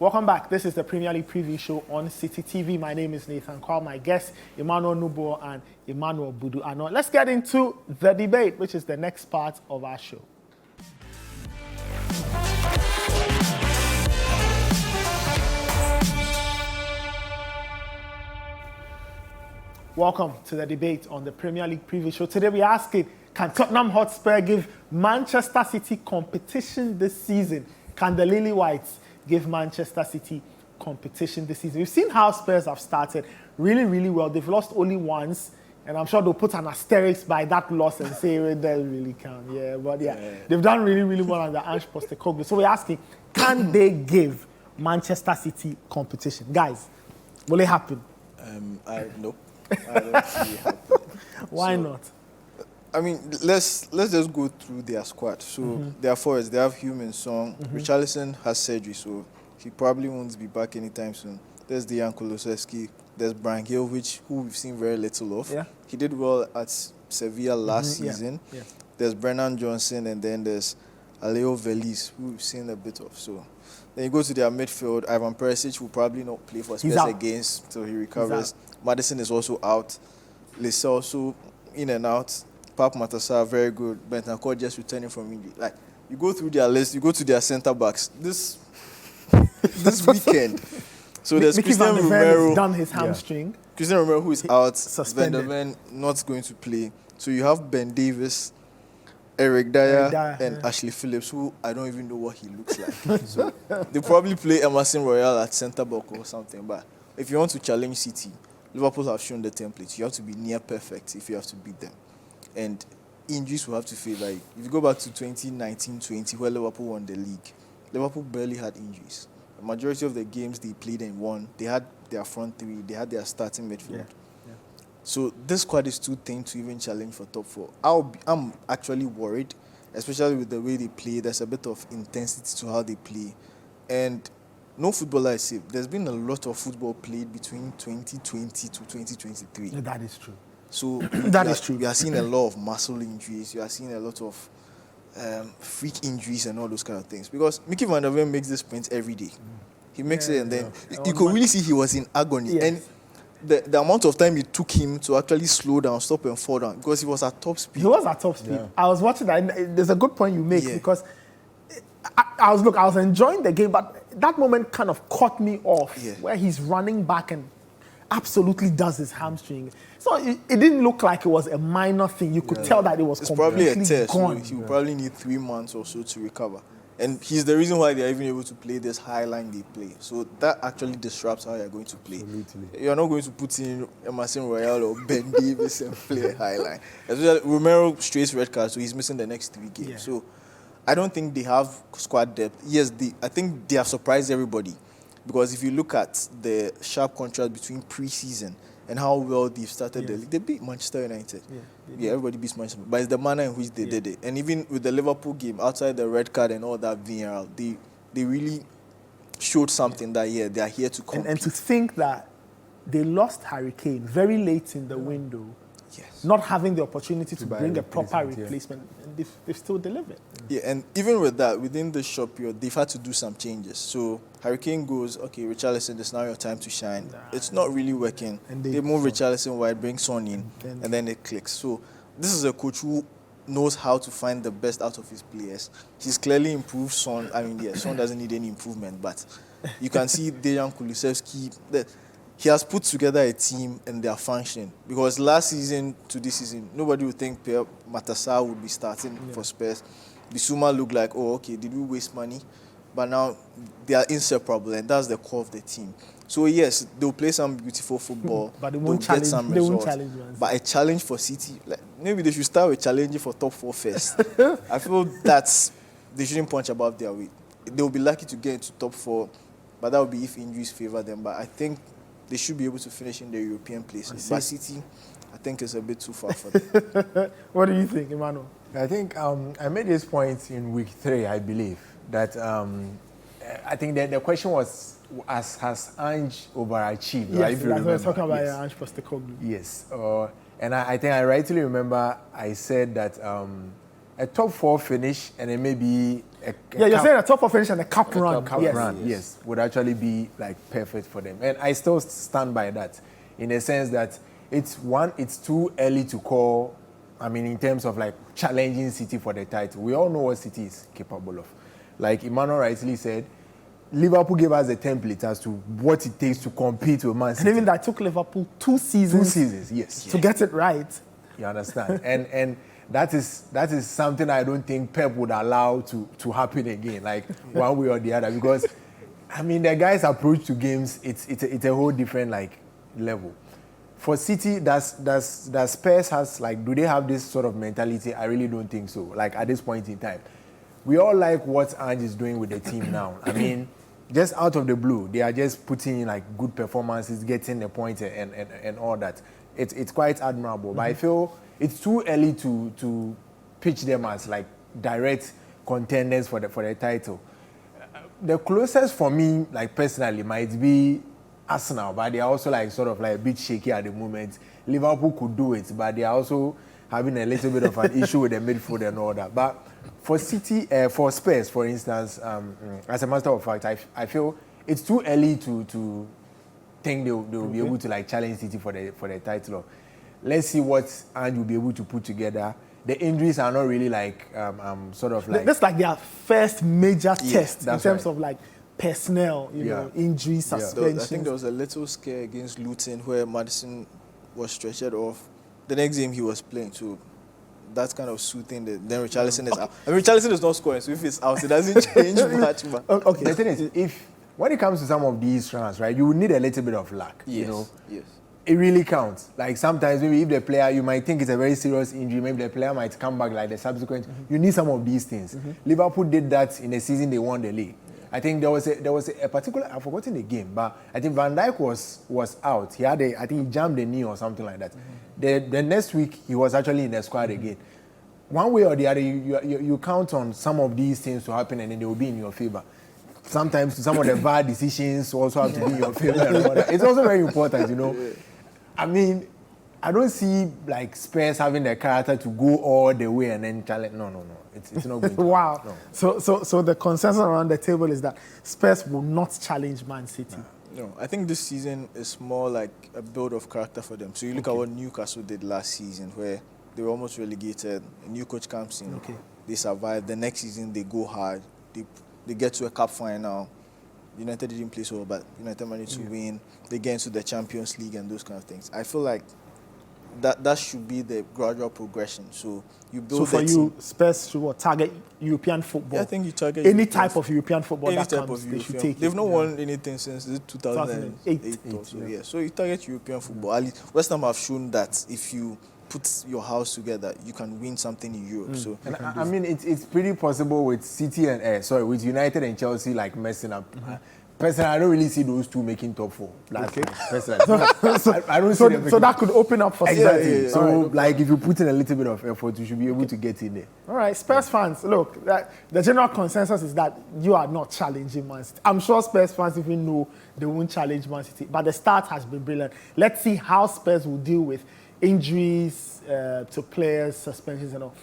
Welcome back. This is the Premier League preview show on Citi TV. My name is Nathan Kwal. My guests, Emmanuel Nubo and Emmanuel Budu-Ano. Let's get into the debate, which is the next part of our show. Welcome to the debate on the Premier League preview show. Today we're asking, can Tottenham Hotspur give Manchester City competition this season? Can the Lily Whites give Manchester City competition this season? We've seen how Spurs have started really, really well. They've lost only once, and I'm sure they'll put an asterisk by that loss and say it doesn't really count. They've done really, really well under Ange Postecoglou. So we're asking, can they give Manchester City competition? Guys, will it happen? No. I don't see it happen. Why not? I mean, let's just go through their squad. So their forwards, they have Human Song. Richarlison has surgery, so he probably won't be back anytime soon. There's Dejan Kulusevski. There's Brian Hill, who we've seen very little of. Yeah. He did well at Sevilla last season. Yeah. There's Brennan Johnson, and then there's Aleo Velis, who we've seen a bit of. So then you go to their midfield. Ivan Perisic will probably not play for Spurs against till he recovers. Madison is also out. Lisa also in and out. Pap Matassa, very good. Bentancur just returning from injury. Like, you go through their list, you go to their centre backs this weekend. So there's Mickey Christian Van de Ven Romero. has done his hamstring. Christian Romero, who is out. Suspended. Van de Ven not going to play. So you have Ben Davis, Eric Dyer, and Ashley Phillips, who I don't even know what he looks like. So they probably play Emerson Royale at centre back or something. But if you want to challenge City, Liverpool have shown the template. You have to be near perfect if you have to beat them. And injuries will have to favour you. If you go back to 2019-20, where Liverpool won the league, Liverpool barely had injuries. The majority of the games they played and won, they had their front three, they had their starting midfield. Yeah. So this squad is too thin to even challenge for top four. I'm actually worried, especially with the way they play. There's a bit of intensity to how they play. And no footballer is safe. There's been a lot of football played between 2020 to 2023. That is true. So that is true. You are seeing a lot of muscle injuries. You are seeing a lot of freak injuries and all those kind of things. Because Mickey Van der Ven makes this sprint every day. He makes it, and then you could really see he was in agony. Yes. And the amount of time it took him to actually slow down, stop and fall down, because he was at top speed. He was at top speed. Yeah. I was watching that. And there's a good point you make because I was enjoying the game, but that moment kind of caught me off where he's running back and absolutely does his hamstring. So it didn't look like it was a minor thing. You could tell that it was completely probably a tear, gone. so he will probably need 3 months or so to recover. And he's the reason why they're even able to play this high line they play. So that actually disrupts how you're going to play. Absolutely. You're not going to put in Emerson Royale or Ben Davis and play a high line. Especially Romero straight red card, so he's missing the next 3 games. Yeah. So I don't think they have squad depth. Yes, I think they have surprised everybody. Because if you look at the sharp contrast between pre-season and how well they've started the league, they beat Manchester United. Yeah, everybody beats Manchester, but it's the manner in which they did it. And even with the Liverpool game, outside the red card and all that VAR, they really showed something that they are here to compete. And to think that they lost Harry Kane very late in the window, not having the opportunity to bring a proper replacement, and they've still delivered. Yeah, and even with that, within the short period, they've had to do some changes. So Harry Kane goes, okay, Richarlison, it's now your time to shine. It's not really working. And they move Richarlison wide, bring Son in, and then it clicks. So this is a coach who knows how to find the best out of his players. He's clearly improved Son. I mean, Son doesn't need any improvement, but you can see Dejan Kulusevski, he has put together a team and they are functioning. Because last season to this season, nobody would think Pep Matassa would be starting for Spurs. Bissouma looked like, oh, okay, did we waste money? But now they are inseparable, and that's the core of the team. So yes, they'll play some beautiful football, but they they'll won't get challenge. some They results. won't challenge us. But a challenge for City, like maybe they should start with challenging for top 4 first. I feel they shouldn't punch above their weight. They'll be lucky to get into top 4, but that would be if injuries favor them. But I think they should be able to finish in the European places. But City, I think it's a bit too far for them. What do you think, Emmanuel? I think I made this point in week 3, I believe, that I think that the question was, has Ange overachieved? Yes, right? that's what I was talking about, Ange Postecoglou. Yes, and I think I rightly remember I said that a top 4 finish and then maybe you're saying a top finish and a cup run. Yes, would actually be like perfect for them. And I still stand by that in the sense that it's too early to call. I mean, in terms of like challenging City for the title, we all know what City is capable of. Like Emmanuel rightly said, Liverpool gave us a template as to what it takes to compete with Man City. And even that took Liverpool 2 seasons. 2 seasons, yes. To get it right. You understand? and that is something I don't think Pep would allow to happen again, like one way or the other. Because, I mean, the guys' approach to games, it's a whole different like level. For City, does Spurs has like, do they have this sort of mentality? I really don't think so. Like at this point in time, we all like what Ange is doing with the team now. I mean, just out of the blue, they are just putting in like good performances, getting the point and all that. It's quite admirable. But I feel it's too early to pitch them as like direct contenders for the title. The closest for me, like personally, might be Arsenal, but they are also like sort of like a bit shaky at the moment. Liverpool could do it, but they are also having a little bit of an issue with the midfield and all that. But for City, for Spurs, for instance, as a matter of fact, I feel it's too early to think they will be able to like challenge City for the title. Let's see what Ange will be able to put together. The injuries are not really like sort of like... That's like their first major test in terms of like personnel, you know, injury, suspension. I think there was a little scare against Luton where Maddison was stretched off. The next game he was playing too. That's kind of soothing. Then Richarlison is out. I mean, Richarlison is not scoring, so if it's out, it doesn't change much. But okay. The thing is, when it comes to some of these runs, right, you need a little bit of luck. Yes. You know? Yes. It really counts. Like sometimes maybe if the player, you might think it's a very serious injury, maybe the player might come back like the subsequent. You need some of these things. Liverpool did that in the season they won the league. I think there was a particular, I've forgotten the game, but I think Van Dijk was out. He had I think he jammed the knee or something like that. The next week he was actually in the squad again. One way or the other, you count on some of these things to happen and then they will be in your favor. Sometimes some of the VAR decisions also have to be in your favor. It's also very important, you know. I mean, I don't see like Spurs having the character to go all the way and then challenge. No. It's not going to. Wow. No. So the consensus around the table is that Spurs will not challenge Man City. No, I think this season is more like a build of character for them. So you look at what Newcastle did last season, where they were almost relegated. A new coach comes in, they survive. The next season they go hard. They get to a cup final. United didn't play so well, but United managed to win. They get into the Champions League and those kind of things. I feel like that should be the gradual progression. So you build. So for you, Spurs should target European football. Yeah, I think you target any type of European football any that type comes. of They European. should take. They've not won anything since 2008 or so. Yeah. So you target European football. At least West Ham have shown that if you put your house together, you can win something in Europe. So and I mean, it's pretty possible with City and with United and Chelsea like messing up. Personally, I don't really see those two making top 4. Personally, I don't see them. So that could open up for exactly. So like if you put in a little bit of effort, you should be able to get in there. All right, Spurs fans, look, the general consensus is that you are not challenging Man City. I'm sure Spurs fans even know they won't challenge Man City, but the start has been brilliant. Let's see how Spurs will deal with injuries to players, suspensions and all.